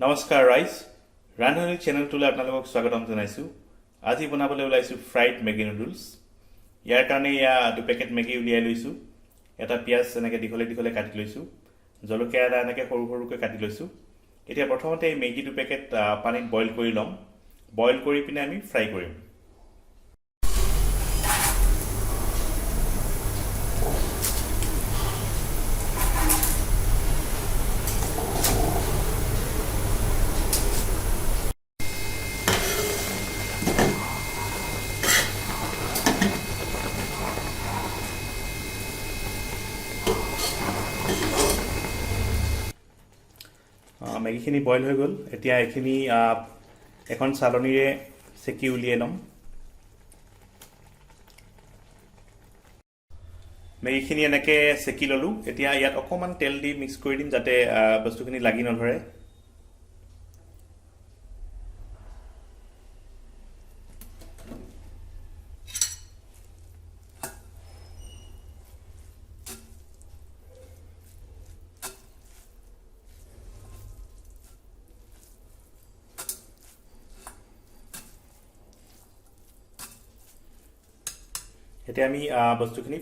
নমস্কাৰ ৰাইজ ৰান্ধনি চেনেলটোলৈ আপোনালোকক স্বাগতম জনাইছোঁ আজি বনাবলৈ ওলাইছোঁ ফ্ৰাইড মেগি নুডলছ ইয়াৰ কাৰণে দুই পেকেট মেগি উলিয়াই লৈছোঁ এটা পিয়াজ এনেকৈ দীঘলে দীঘলে কাটি লৈছোঁ জলকীয়া এটা এনেকৈ সৰু সৰুকৈ কাটি লৈছোঁ এতিয়া প্ৰথমতে এই মেগি দুই পেকেট পানীত বইল কৰি ল'ম বইল কৰি পিনে আমি ফ্ৰাই কৰিম মেগিখিনি বইল হৈ গ'ল এতিয়া এইখিনি এখন চালনীৰে চেকি উলিয়াই ল'ম মেগিখিনি এনেকৈ চেকি ল'লোঁ এতিয়া ইয়াত অকণমান তেল দি মিক্স কৰি দিম যাতে বস্তুখিনি লাগি নধৰে এতিয়া আমি বস্তুখিনি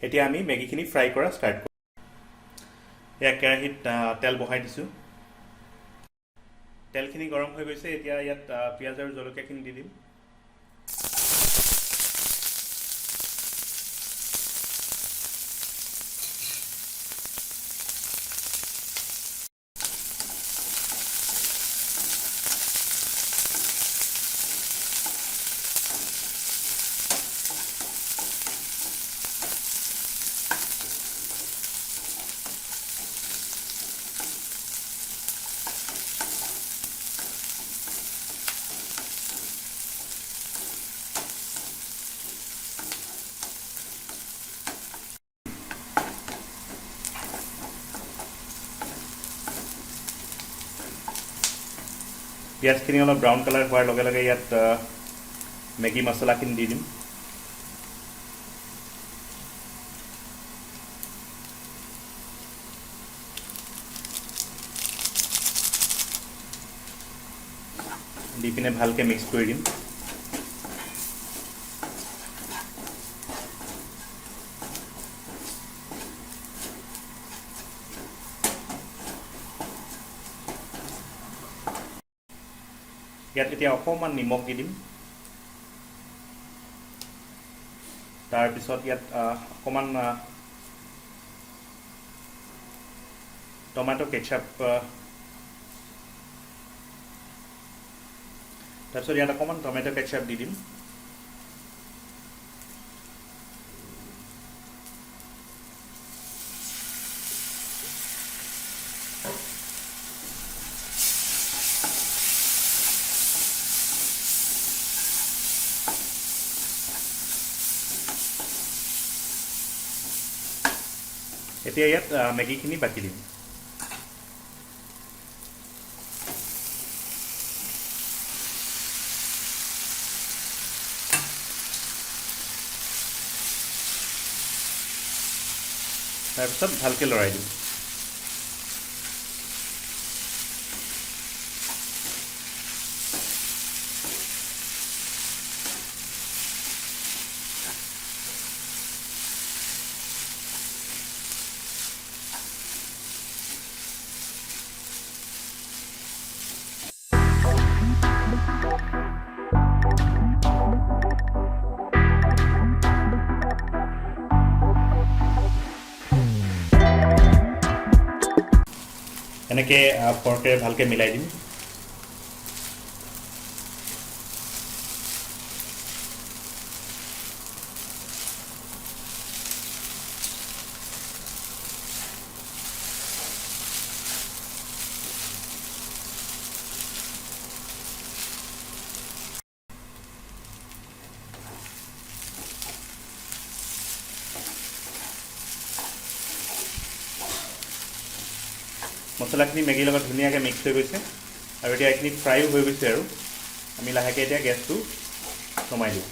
এতিয়া আমি মেগিখিনি ফ্ৰাই কৰা ষ্টাৰ্ট কৰিম এয়া কেৰাহীত তেল বহাই দিছোঁ তেলখিনি গৰম হৈ গৈছে এতিয়া ইয়াত পিঁয়াজ আৰু জলকীয়াখিনি দি দিম পিঁয়াজখিনি অলপ ব্ৰাউন কালাৰ হোৱাৰ লগে লগে ইয়াত মেগি মছলাখিনি দি দিম দি পিনে ভালকৈ মিক্স কৰি দিম ইয়াত এতিয়া অকণমান নিমখ দি দিম তাৰপিছত ইয়াত অকণমান টমেটো কেচাপ তাৰপিছত ইয়াত অকণমান টমেটো কেচাপ দি দিম এতিয়া ইয়াত মেগিখিনি বাকি দিম তাৰপিছত ভালকৈ লৰাই দিম এনেকৈ ফৰ্কেৰে ভালকৈ মিলাই দিম মছলাখিনি মেগিৰ লগত ধুনীয়াকৈ মিক্স হৈ গৈছে আৰু এতিয়া এইখিনি ফ্ৰাইও হৈ গৈছে আৰু আমি লাহেকৈ এতিয়া গেছটো কমাই দিওঁ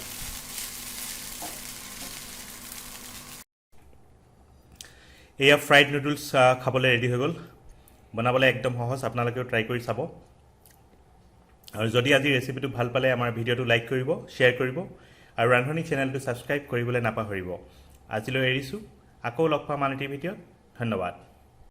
এয়া ফ্ৰাইড নুডলছ খাবলৈ ৰেডি হৈ গ'ল বনাবলৈ একদম সহজ, আপোনালোকেও ট্ৰাই কৰি চাব। আৰু যদি আজি ৰেচিপিটো ভাল পালে আমাৰ ভিডিঅ'টো লাইক কৰিব, শ্বেয়াৰ কৰিব আৰু ৰান্ধনি চেনেলটো ছাবস্ক্ৰাইব কৰিবলৈ নাপাহৰিব। আজিলৈ এৰিছোঁ, আকৌ লগ পাম আন এটি ভিডিঅ'ত। ধন্যবাদ।